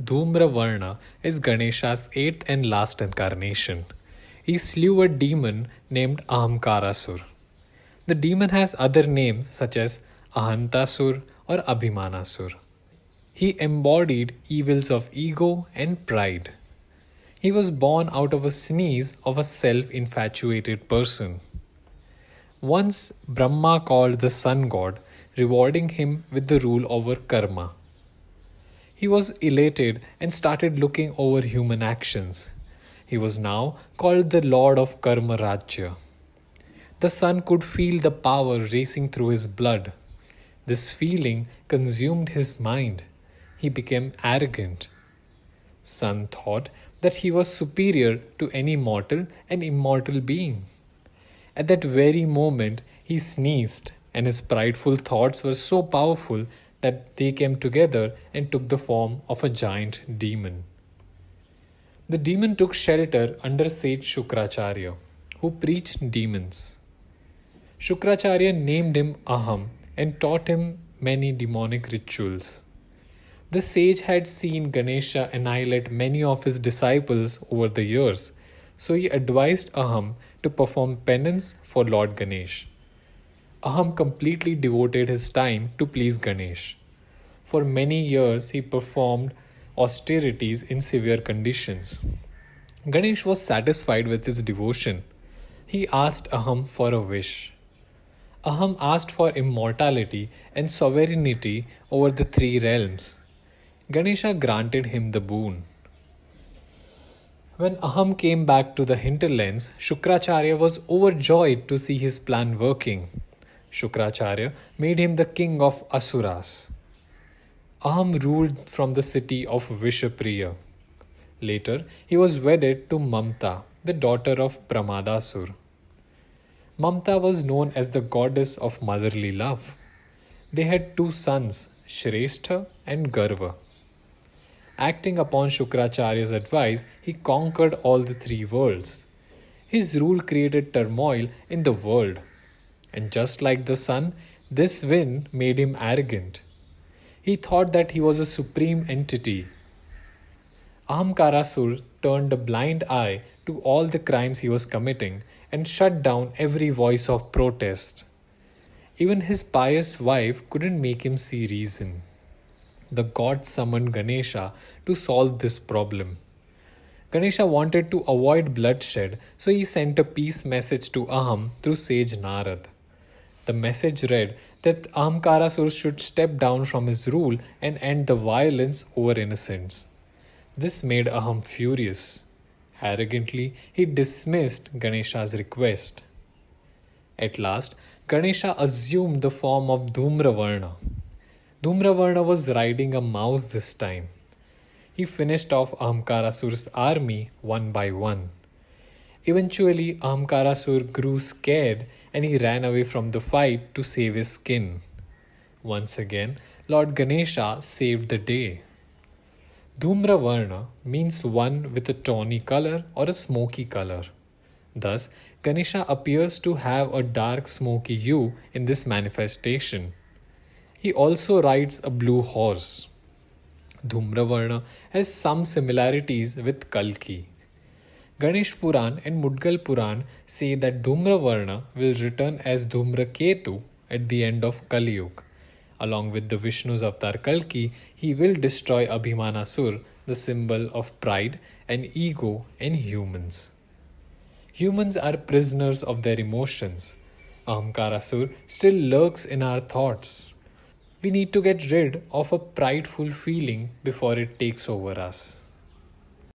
Dhumravarna is Ganesha's eighth and last incarnation. He slew a demon named Ahamkarasur. The demon has other names such as Ahantasur or Abhimanasur. He embodied evils of ego and pride. He was born out of a sneeze of a self infatuated person. Once Brahma called the sun god, rewarding him with the rule over karma. He was elated and started looking over human actions. He was now called the Lord of Karma Rajya. The sun could feel the power racing through his blood. This feeling consumed his mind. He became arrogant. Sun thought that he was superior to any mortal and immortal being. At that very moment, he sneezed, and his prideful thoughts were so powerful that they came together and took the form of a giant demon. The demon took shelter under sage Shukracharya, who preached demons. Shukracharya named him Aham and taught him many demonic rituals. The sage had seen Ganesha annihilate many of his disciples over the years, so he advised Aham to perform penance for Lord Ganesh. Aham completely devoted his time to please Ganesh. For many years, he performed austerities in severe conditions. Ganesh was satisfied with his devotion. He asked Aham for a wish. Aham asked for immortality and sovereignty over the three realms. Ganesha granted him the boon. When Aham came back to the hinterlands, Shukracharya was overjoyed to see his plan working. Shukracharya made him the king of Asuras. Aham ruled from the city of Vishapriya. Later, he was wedded to Mamta, the daughter of Pramadasur. Mamta was known as the goddess of motherly love. They had two sons, Shrestha and Garva. Acting upon Shukracharya's advice, he conquered all the three worlds. His rule created turmoil in the world. And just like the sun, this wind made him arrogant. He thought that he was a supreme entity. Ahamkarasur turned a blind eye to all the crimes he was committing and shut down every voice of protest. Even his pious wife couldn't make him see reason. The god summoned Ganesha to solve this problem. Ganesha wanted to avoid bloodshed, so he sent a peace message to Aham through sage Narad. The message read that Ahamkarasur should step down from his rule and end the violence over innocents. This made Aham furious. Arrogantly, he dismissed Ganesha's request. At last, Ganesha assumed the form of Dhumravarna. Dhumravarna was riding a mouse this time. He finished off Ahamkarasur's army one by one. Eventually, Ahamkarasur grew scared and he ran away from the fight to save his skin. Once again, Lord Ganesha saved the day. Dhumravarna means one with a tawny color or a smoky color. Thus, Ganesha appears to have a dark smoky hue in this manifestation. He also rides a blue horse. Dhumravarna has some similarities with Kalki. Ganesh Puran and Mudgal Puran say that Dhumravarna will return as Dhumraketu at the end of Kali Yuga. Along with the Vishnu's avatar Kalki, he will destroy Abhimanasur, the symbol of pride and ego in humans. Humans are prisoners of their emotions. Ahamkarasur still lurks in our thoughts. We need to get rid of a prideful feeling before it takes over us.